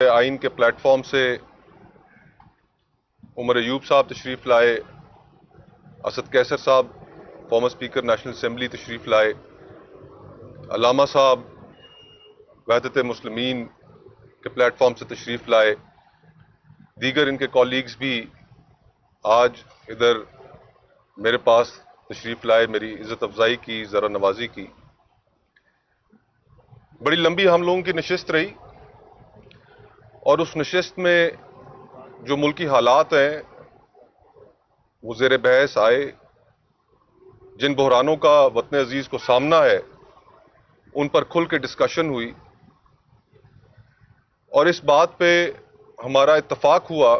आइन के प्लेटफॉर्म से उमर अयूब साहब तशरीफ़ लाए, असद कैसर साहब फॉर्मर स्पीकर नेशनल असम्बली तशरीफ़ लाए, अल्लामा साहब वहदत मुस्लिमीन के प्लेटफॉर्म से तशरीफ़ लाए, दीगर इनके कॉलीग्स भी आज इधर मेरे पास तशरीफ़ लाए, मेरी इज़्ज़त अफजाई की, ज़रा नवाजी की। बड़ी लंबी हम लोगों की नशिस्त रही और उस नशिस्त में जो मुल्की हालात हैं वो ज़ेर बहस आए। जिन बहरानों का वतन अजीज़ को सामना है उन पर खुल के डिस्कशन हुई और इस बात पे हमारा इत्तफाक हुआ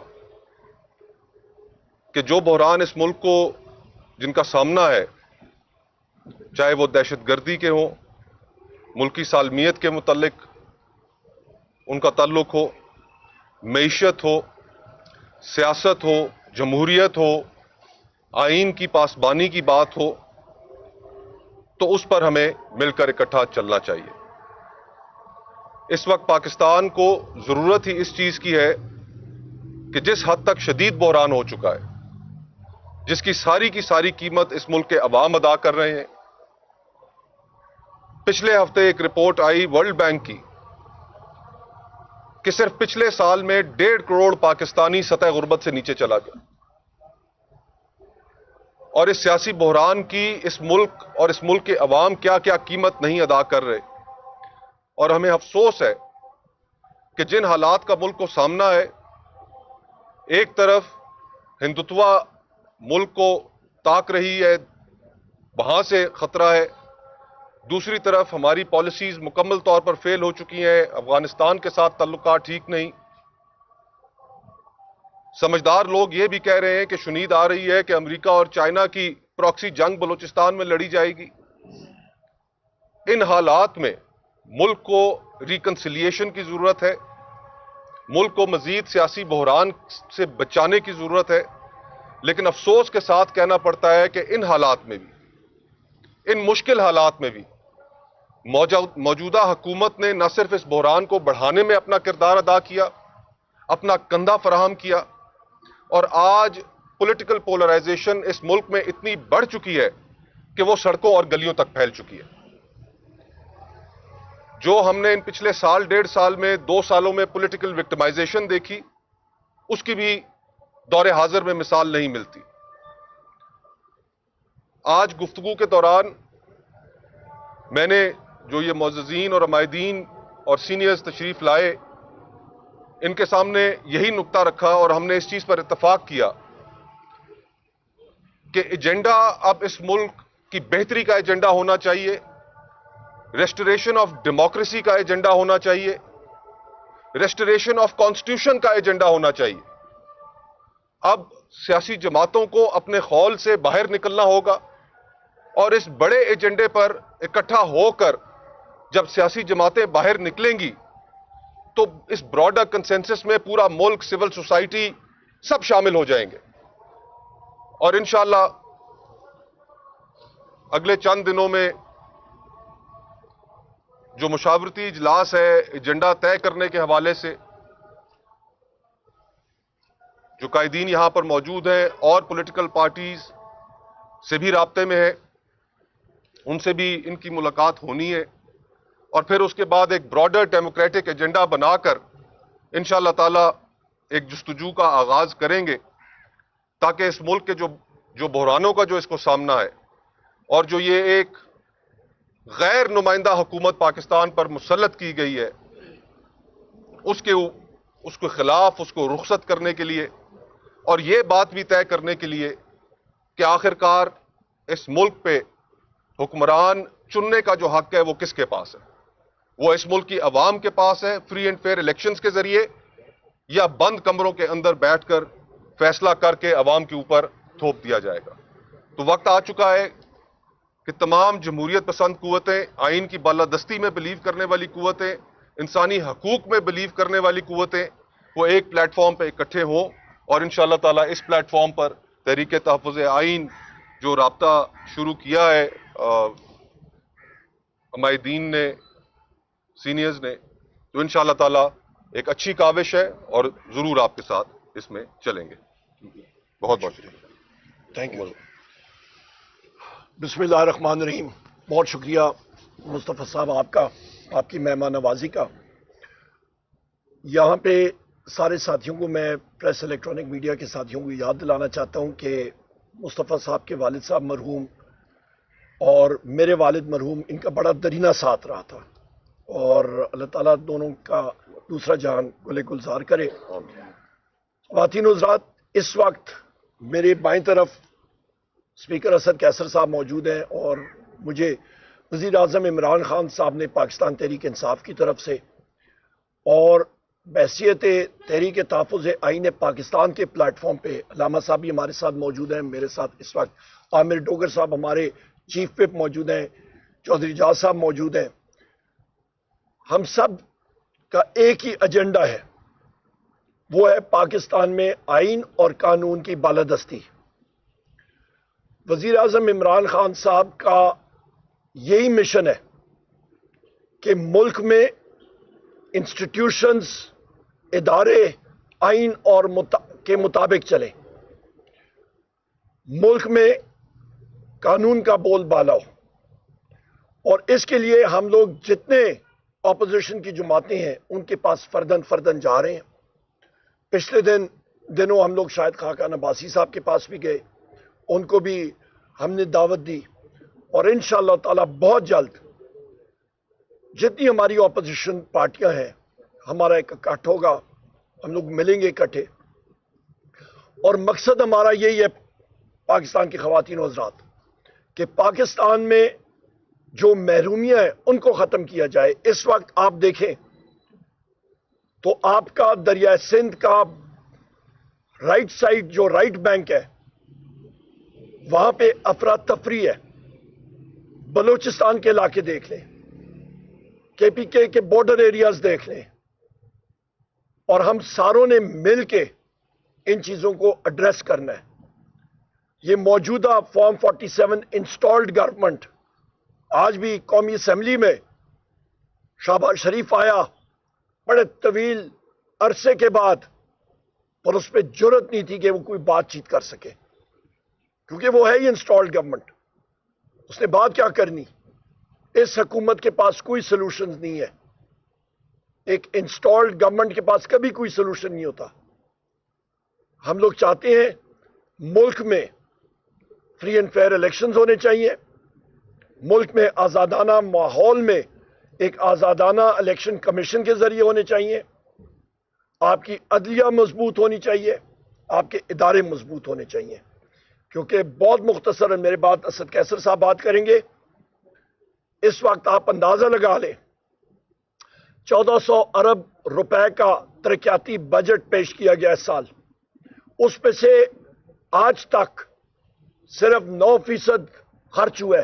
कि जो बहरान इस मुल्क को जिनका सामना है, चाहे वो दहशतगर्दी के हों, मुल्की सालमियत के मुतल्लिक उनका ताल्लुक हो, मईशत हो, सियासत हो, जमहूरियत हो, आइन की पासबानी की बात हो, तो उस पर हमें मिलकर इकट्ठा चलना चाहिए। इस वक्त पाकिस्तान को जरूरत ही इस चीज की है कि जिस हद तक शदीद बहरान हो चुका है, जिसकी सारी की सारी कीमत इस मुल्क के अवाम अदा कर रहे हैं। पिछले हफ्ते एक रिपोर्ट आई वर्ल्ड बैंक की कि सिर्फ पिछले साल में 1.5 करोड़ पाकिस्तानी सतह गुर्बत से नीचे चला गया। और इस सियासी बहरान की इस मुल्क और इस मुल्क के अवाम क्या क्या कीमत नहीं अदा कर रहे। और हमें अफसोस है कि जिन हालात का मुल्क को सामना है, एक तरफ हिंदुत्वा मुल्क को ताक रही है, वहां से खतरा है, दूसरी तरफ हमारी पॉलिसीज मुकम्मल तौर पर फेल हो चुकी हैं, अफगानिस्तान के साथ ताल्लुकात ठीक नहीं। समझदार लोग ये भी कह रहे हैं कि शुनीद आ रही है कि अमेरिका और चाइना की प्रॉक्सी जंग बलूचिस्तान में लड़ी जाएगी। इन हालात में मुल्क को रिकंसिलिएशन की जरूरत है, मुल्क को मजीद सियासी बहरान से बचाने की जरूरत है। लेकिन अफसोस के साथ कहना पड़ता है कि इन हालात में भी, इन मुश्किल हालात में भी मौजूदा हुकूमत ने न सिर्फ इस बहरान को बढ़ाने में अपना किरदार अदा किया, अपना कंधा फराहम किया, और आज पॉलिटिकल पोलराइजेशन इस मुल्क में इतनी बढ़ चुकी है कि वो सड़कों और गलियों तक फैल चुकी है। जो हमने इन पिछले साल 1.5 साल में 2 सालों में पॉलिटिकल विक्टिमाइजेशन देखी, उसकी भी दौरे हाजिर में मिसाल नहीं मिलती। आज गुफ्तगू के दौरान मैंने जो ये मुअज़्ज़िज़ीन और अमायदीन और सीनियर्स तशरीफ लाए, इनके सामने यही नुक्ता रखा और हमने इस चीज पर इत्तफाक किया कि एजेंडा अब इस मुल्क की बेहतरी का एजेंडा होना चाहिए, रेस्टोरेशन ऑफ डेमोक्रेसी का एजेंडा होना चाहिए, रेस्टोरेशन ऑफ कॉन्स्टिट्यूशन का एजेंडा होना चाहिए। अब सियासी जमातों को अपने खौल से बाहर निकलना होगा और इस बड़े एजेंडे पर इकट्ठा होकर जब सियासी जमातें बाहर निकलेंगी तो इस ब्रॉडर कंसेंसस में पूरा मुल्क, सिविल सोसाइटी सब शामिल हो जाएंगे। और इंशाअल्लाह अगले चंद दिनों में जो मुशावरती इजलास है एजेंडा तय करने के हवाले से, जो कायदीन यहां पर मौजूद है और पॉलिटिकल पार्टीज से भी राब्ते में है, उनसे भी इनकी मुलाकात होनी है। और फिर उसके बाद एक ब्रॉडर डेमोक्रेटिक एजेंडा बनाकर इंशाअल्लाह ताला एक जुस्तजू का आगाज करेंगे, ताकि इस मुल्क के जो बहरानों का जो इसको सामना है और जो ये एक गैर नुमाइंदा हुकूमत पाकिस्तान पर मुसल्लत की गई है, उसके खिलाफ उसको रुखसत करने के लिए और ये बात भी तय करने के लिए कि आखिरकार इस मुल्क पे हुक्मरान चुनने का जो हक है वो किसके पास है। वो इस मुल्क की अवाम के पास है फ्री एंड फेयर इलेक्शंस के जरिए, या बंद कमरों के अंदर बैठकर फैसला करके अवाम के ऊपर थोप दिया जाएगा। तो वक्त आ चुका है कि तमाम जमहूरियत पसंद कुव्वतें, आइन की बालादस्ती में बिलीव करने वाली कुव्वतें, इंसानी हकूक में बिलीव करने वाली कुव्वतें, वो एक प्लेटफॉर्म पर इकट्ठे हों और इंशाअल्लाह ताला इस प्लेटफॉर्म पर तहरीक तहफ़्फ़ुज़ आइन जो राब्ता शुरू किया है अमायदीन ने, सीनियर्स ने, तो इंशाअल्लाह ताला ایک اچھی کاوش ہے اور ضرور آپ کے ساتھ اس میں چلیں گے. بہت بہت شکریہ. Thank you. بسم اللہ الرحمن الرحیم. بہت شکریہ مصطفیٰ صاحب آپ کا، آپ کی مہمان نوازی کا. یہاں پہ سارے ساتھیوں کو، میں پریس الیکٹرانک میڈیا کے ساتھیوں کو یاد دلانا چاہتا ہوں کہ مصطفیٰ صاحب کے والد صاحب مرحوم اور میرے والد مرحوم، ان کا بڑا درینہ ساتھ رہا تھا، اور اللہ تعالیٰ دونوں کا دوسرا جہان گلے گلزار کرے. خواتین و حضرات، اس وقت میرے بائیں طرف اسپیکر اسد کیسر صاحب موجود ہیں، اور مجھے وزیر اعظم عمران خان صاحب نے پاکستان تحریک انصاف کی طرف سے اور بحیثیت تحریک تحفظ آئین پاکستان کے پلیٹ فارم پہ علامہ صاحب بھی ہمارے ساتھ موجود ہیں. میرے ساتھ اس وقت عامر ڈوگر صاحب ہمارے چیف وپ موجود ہیں، چودھری جاز صاحب موجود ہیں. ہم سب کا ایک ہی ایجنڈا ہے، وہ ہے پاکستان میں آئین اور قانون کی بالادستی. وزیر اعظم عمران خان صاحب کا یہی مشن ہے کہ ملک میں انسٹیٹیوشنز، ادارے آئین اور کے مطابق چلیں، ملک میں قانون کا بول بالا ہو. اور اس کے لیے ہم لوگ جتنے اپوزیشن کی جماعتیں ہیں ان کے پاس فردن فردن جا رہے ہیں. پچھلے دنوں ہم لوگ شاہد خاقان عباسی صاحب کے پاس بھی گئے، ان کو بھی ہم نے دعوت دی، اور انشاءاللہ تعالی بہت جلد جتنی ہماری اپوزیشن پارٹیاں ہیں ہمارا ایک اکٹھ ہوگا، ہم لوگ ملیں گے اکٹھے. اور مقصد ہمارا یہی ہے پاکستان کی خواتین و حضرات کہ پاکستان میں جو محرومیاں ہیں ان کو ختم کیا جائے. اس وقت آپ دیکھیں تو آپ کا دریائے سندھ کا رائٹ سائڈ جو رائٹ بینک ہے وہاں پہ افراتفری ہے. بلوچستان کے علاقے دیکھ لیں، کے پی کے بارڈر ایریاز دیکھ لیں، اور ہم ساروں نے مل کے ان چیزوں کو ایڈریس کرنا ہے. یہ موجودہ فارم 47 انسٹالڈ گورنمنٹ آج بھی قومی اسمبلی میں شہباز شریف آیا بڑے طویل عرصے کے بعد، اور اس پہ جرت نہیں تھی کہ وہ کوئی بات چیت کر سکے، کیونکہ وہ ہے ہی انسٹالڈ گورنمنٹ. اس نے بات کیا کرنی؟ اس حکومت کے پاس کوئی سلوشنز نہیں ہے. ایک انسٹالڈ گورنمنٹ کے پاس کبھی کوئی سلوشن نہیں ہوتا. ہم لوگ چاہتے ہیں ملک میں فری اینڈ فیئر الیکشنز ہونے چاہیے، ملک میں آزادانہ ماحول میں ایک آزادانہ الیکشن کمیشن کے ذریعے ہونے چاہیے، آپ کی عدلیہ مضبوط ہونی چاہیے، آپ کے ادارے مضبوط ہونے چاہیے. کیونکہ بہت مختصر میرے بات اسد کیسر صاحب بات کریں گے. اس وقت آپ اندازہ لگا لیں 1400 ارب روپے کا ترقیاتی بجٹ پیش کیا گیا اس سال، اس پہ سے آج تک صرف 9% خرچ ہوا ہے،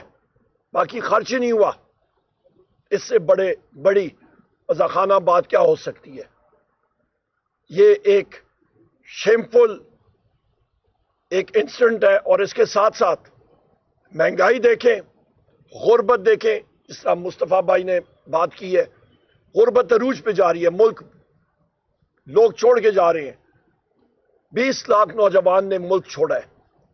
باقی خرچ نہیں ہوا. اس سے بڑی وضاخانہ بات کیا ہو سکتی ہے؟ یہ ایک شیمفل ایک انسیڈنٹ ہے. اور اس کے ساتھ ساتھ مہنگائی دیکھیں، غربت دیکھیں، جس طرح مصطفیٰ بھائی نے بات کی ہے، غربت عروج پہ جا رہی ہے، ملک لوگ چھوڑ کے جا رہے ہیں. 20 لاکھ نوجوان نے ملک چھوڑا ہے،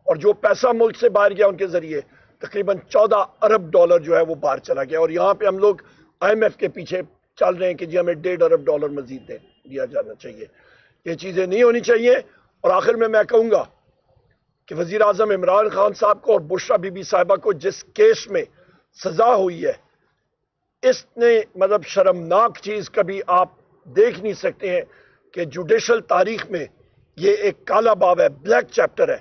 اور جو پیسہ ملک سے باہر گیا ان کے ذریعے تقریباً 14 ارب ڈالر جو ہے وہ باہر چلا گیا. اور یہاں پہ ہم لوگ آئی ایم ایف کے پیچھے چل رہے ہیں کہ جی ہمیں 1.5 ارب ڈالر مزید دیا جانا چاہیے. یہ چیزیں نہیں ہونی چاہیے. اور آخر میں کہوں گا کہ وزیر اعظم عمران خان صاحب کو اور بشرا بی بی صاحبہ کو جس کیس میں سزا ہوئی ہے، اس نے مطلب شرمناک چیز کبھی آپ دیکھ نہیں سکتے ہیں کہ جوڈیشل تاریخ میں یہ ایک کالا باب ہے، بلیک چیپٹر ہے.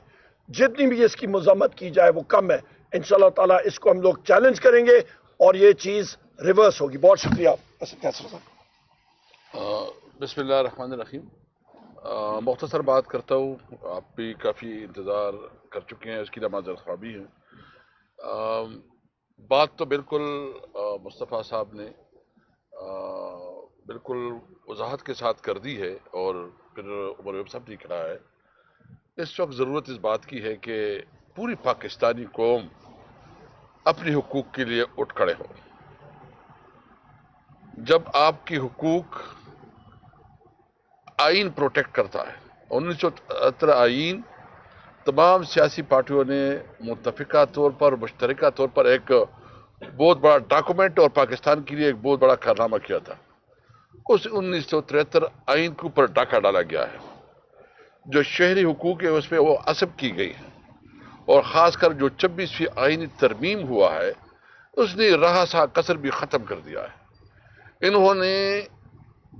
جتنی بھی اس کی مذمت کی جائے وہ کم ہے. انشاءاللہ تعالیٰ اس کو ہم لوگ چیلنج کریں گے اور یہ چیز ریورس ہوگی. بہت شکریہ. بسم اللہ الرحمن الرحیم. مختصر بات کرتا ہوں، آپ بھی کافی انتظار کر چکے ہیں، اس کی معذرت خواہ بھی ہیں. بات تو بالکل مصطفیٰ صاحب نے بالکل وضاحت کے ساتھ کر دی ہے، اور پھر عمر ایوب صاحب نے کہا ہے. اس وقت ضرورت اس بات کی ہے کہ پوری پاکستانی قوم اپنے حقوق کے لیے اٹھ کھڑے ہو. جب آپ کی حقوق आइन प्रोटेक्ट करता है। 1973 आइन तमाम सियासी पार्टियों ने मुत्तफिका तौर पर, मुश्तरका तौर पर एक बहुत बड़ा डॉक्यूमेंट और पाकिस्तान के लिए एक बहुत बड़ा कारनामा किया था। उस 1973 आइन के ऊपर डाका डाला गया है। जो शहरी हुकूक है उसमें वो असब की गई है, और ख़ासकर जो 26वीं आइनी तरमीम हुआ है उसने रहा सा कसर भी ख़त्म कर दिया है। इन्होंने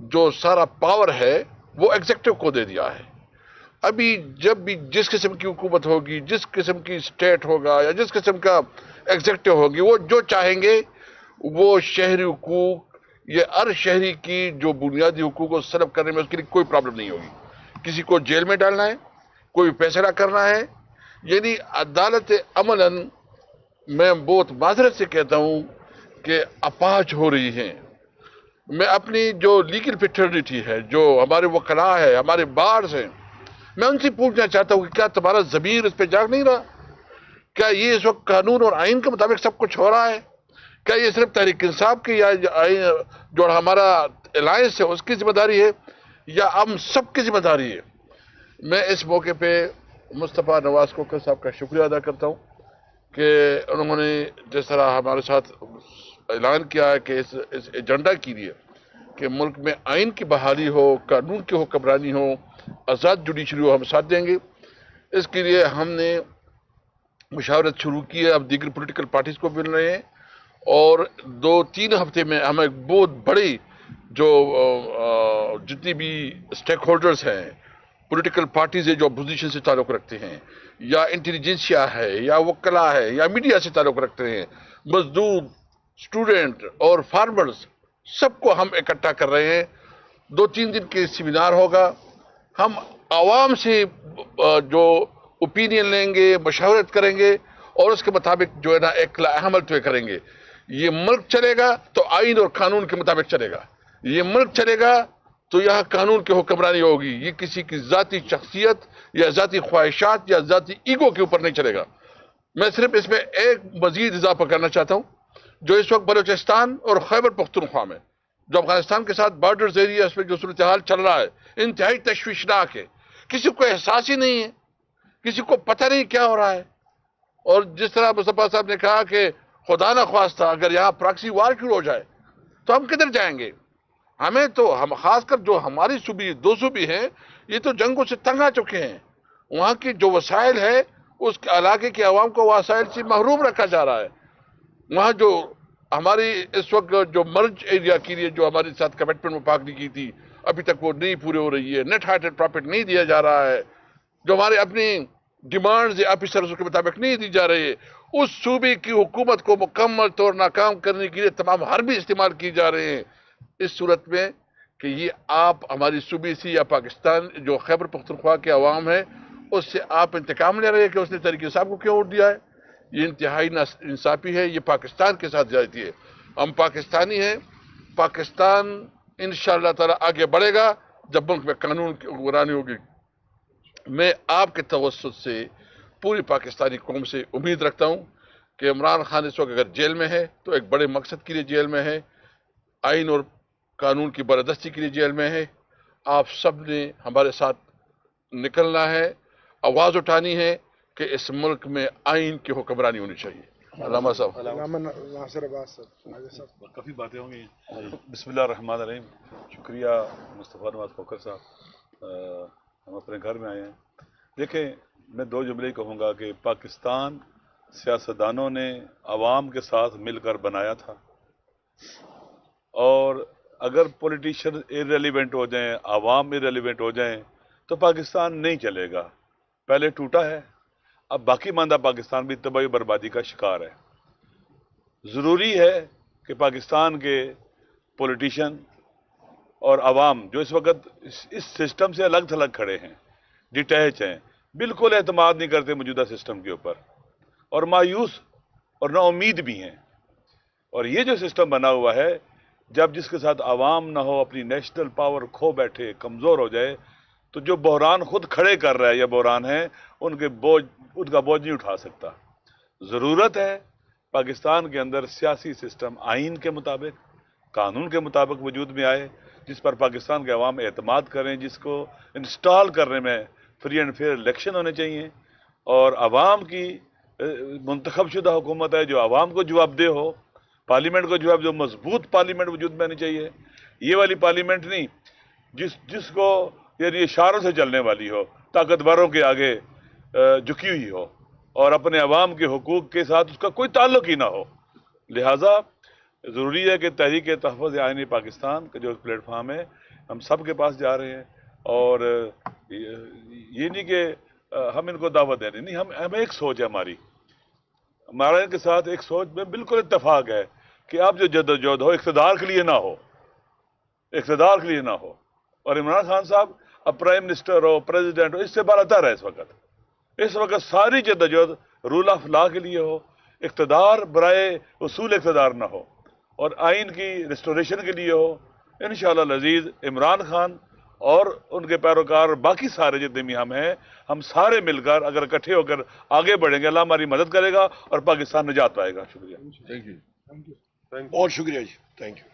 जो सारा पावर है वो एग्जेक्टिव को दे दिया है। अभी जब भी जिस किस्म की हुकूमत होगी, जिस किस्म की स्टेट होगा या जिस किस्म का एग्जेक्टिव होगी, वो जो चाहेंगे वो शहरी हुकूक या हर शहरी की जो बुनियादी हुकूक को सलब करने में उसके लिए कोई प्रॉब्लम नहीं होगी। किसी को जेल में डालना है, कोई फैसला करना है, यानी अदालत अमलन मैं बहुत माजरत से कहता हूँ कि अपाच हो रही हैं। मैं अपनी जो लीगल फिटर्निटी है, जो हमारे वकला है, हमारे बार्स हैं, मैं उनसे पूछना चाहता हूँ कि क्या तुम्हारा ज़मीर इस पर जाग नहीं रहा? क्या ये इस वक्त कानून और आइन के मुताबिक सब कुछ हो रहा है? क्या ये सिर्फ तहरीक इंसाफ की या जो हमारा अलायंस है उसकी जिम्मेदारी है, या हम सब की जिम्मेदारी है? मैं इस मौके पे मुस्तफ़ा नवाज़ कोकर साहब का शुक्रिया अदा करता हूँ कि उन्होंने जिस तरह हमारे साथ ऐलान किया है कि इस एजेंडा के लिए कि मुल्क में आइन की बहाली हो, कानून की हुक्मरानी हो, आज़ाद जुडिशरी हो, हम साथ देंगे। इसके लिए हमने मुशावरत शुरू की है, अब दीगर पॉलिटिकल पार्टीज को मिल रहे हैं, और 2-3 हफ्ते में हम एक बहुत बड़ी जो जितनी भी स्टेक होल्डर्स हैं, पॉलिटिकल पार्टीज है जो अपोजिशन से ताल्लुक़ रखते हैं, या इंटेलिजेंसिया है, या वकला है, या मीडिया से ताल्लुक़ रखते हैं, मजदूर, स्टूडेंट और फार्मर्स, सबको हम इकट्ठा कर रहे हैं। 2-3 दिन के सेमिनार होगा। हम आवाम से जो ओपिनियन लेंगे, मशावरत करेंगे, और उसके मुताबिक जो है ना एक अमल तय करेंगे। ये मुल्क चलेगा तो आइन और कानून के मुताबिक चलेगा। ये मुल्क चलेगा तो यहाँ कानून की हुक्मरानी होगी। ये किसी की ज़ाती शख्सियत या ज़ाती ख्वाहिशात या ज़ाती ईगो के ऊपर नहीं चलेगा। मैं सिर्फ इसमें एक मजीद इजाफा करना चाहता हूँ, जो इस वक्त बलूचिस्तान और खैबर पख्तूनख्वा में जो अफगानिस्तान के साथ बॉर्डर्स एरिया में जो सूरत हाल चल रहा है, इंतहाई तशवीशनाक है। किसी को एहसास ही नहीं है, किसी को पता नहीं क्या हो रहा है। और जिस तरह मुस्तफा साहब ने कहा कि खुदा न ख्वास्ता अगर यहाँ प्रॉक्सी वार शुरू हो जाए तो हम किधर जाएंगे? हमें तो हम खासकर जो हमारी सूबी 2 सूबी हैं, ये तो जंगों से तंग आ चुके हैं। वहाँ की जो वसाइल है उस इलाके के अवाम को वसाइल से महरूम रखा जा रहा है। वहाँ जो हमारी इस वक्त जो मर्ज एरिया के लिए जो हमारे साथ कमिटमेंट मुपाकनी की थी, अभी तक वो नहीं पूरी हो रही है। नेट हार्टेड प्रॉफिट नहीं दिया जा रहा है, जो हमारे अपनी डिमांड्स ऑफिसर्स के मुताबिक नहीं दी जा रही है। उस सूबे की हुकूमत को मुकम्मल तौर नाकाम करने के लिए तमाम हरबी इस्तेमाल किए जा रहे हैं। इस सूरत में कि ये आप हमारी सूबे से या पाकिस्तान जो खैबर पख्तूनख्वा के अवाम है उससे आप इंतकाम ले रहे हैं कि उसने तहरीक इंसाफ को क्यों वोट दिया है। ये इंतहाई इंसाफी है, ये पाकिस्तान के साथ ज्यादती है। हम पाकिस्तानी हैं, पाकिस्तान इंशाअल्लाह ताला आगे बढ़ेगा जब मुल्क में कानून की हुक्मरानी होगी। मैं आपके तवस्सुत से पूरी पाकिस्तानी कौम से उम्मीद रखता हूँ कि इमरान खान इस वक्त अगर जेल में है तो एक बड़े मकसद के लिए जेल में है, आइन और कानून की बरदस्ती के लिए जेल में है। आप सब ने हमारे साथ निकलना है, आवाज़ उठानी है कि इस मुल्क में आइन की हुक्मरानी होनी चाहिए। अल्लामा साहब, काफ़ी बातें होंगी। बिस्मिल्लाहिर्रहमानिर्रहीम। शुक्रिया मुस्तफ़ा नवाज़ कोकर साहब, हम अपने घर में आए हैं। देखें, मैं 2 जुमले कहूँगा कि पाकिस्तान सियासतदानों ने आवाम के साथ मिलकर बनाया था, और अगर पॉलिटिशियन इररिलेवेंट हो जाएं, आवाम इररिलेवेंट हो जाएं, तो पाकिस्तान नहीं चलेगा। पहले टूटा है, अब बाकी मानदा पाकिस्तान भी तबाही बर्बादी का शिकार है। ज़रूरी है कि पाकिस्तान के पॉलिटिशियन और आवाम जो इस वक्त इस सिस्टम से अलग थलग खड़े हैं, डिटैच हैं, बिल्कुल एतमाद नहीं करते मौजूदा सिस्टम के ऊपर, और मायूस और नाउमीद भी हैं। और ये जो सिस्टम बना हुआ है, जब जिसके साथ आवाम ना हो, अपनी नेशनल पावर खो बैठे, कमज़ोर हो जाए, तो जो बहरान खुद खड़े कर रहा है या बहरान है, उनका बोझ नहीं उठा सकता। ज़रूरत है पाकिस्तान के अंदर सियासी सिस्टम आइन के मुताबिक, कानून के मुताबिक वजूद में आए, जिस पर पाकिस्तान के अवाम एतमाद करें, जिसको इंस्टॉल करने में फ्री एंड फेयर इलेक्शन होने चाहिए और अवाम की मुंतखब शुदा हुकूमत है जो अवाम को जवाबदेह हो, पार्लियामेंट को जवाब दो, मजबूत पार्लियामेंट वजूद में आनी चाहिए। ये वाली पार्लियामेंट नहीं जिसको यानी इशारों से चलने वाली हो, ताकतवरों के आगे झुकी हुई हो और अपने अवाम के हुकूक के साथ उसका कोई ताल्लुक ही ना हो। लिहाजा ज़रूरी है कि तहरीक तहफ़्फ़ुज़ आईनी पाकिस्तान का जो प्लेटफार्म है हम सब के पास जा रहे हैं और ये नहीं कि हम इनको दावत दे रहे, नहीं, हम एक सोच है हमारा इनके साथ एक सोच में बिल्कुल इत्तेफाक है कि आप जो जद्दोजहद हो इक़्तिदार के लिए ना हो, इक़्तिदार के लिए ना हो। और इमरान खान साहब अब प्राइम मिनिस्टर हो, प्रेसिडेंट हो, इससे बातर है। इस वक्त सारी जद्दोजहद रूल ऑफ लॉ के लिए हो, इक़्तिदार बराए उसूल इक़्तिदार ना हो और आइन की रिस्टोरेशन के लिए हो। इंशाअल्लाह लजीज इमरान खान और उनके पैरोकार बाकी सारे जितने भी हम सारे मिलकर अगर इकट्ठे होकर आगे बढ़ेंगे, अल्लाह हमारी मदद करेगा और पाकिस्तान निजात पाएगा। शुक्रिया। Thank you. बहुत शुक्रिया जी, थैंक यू।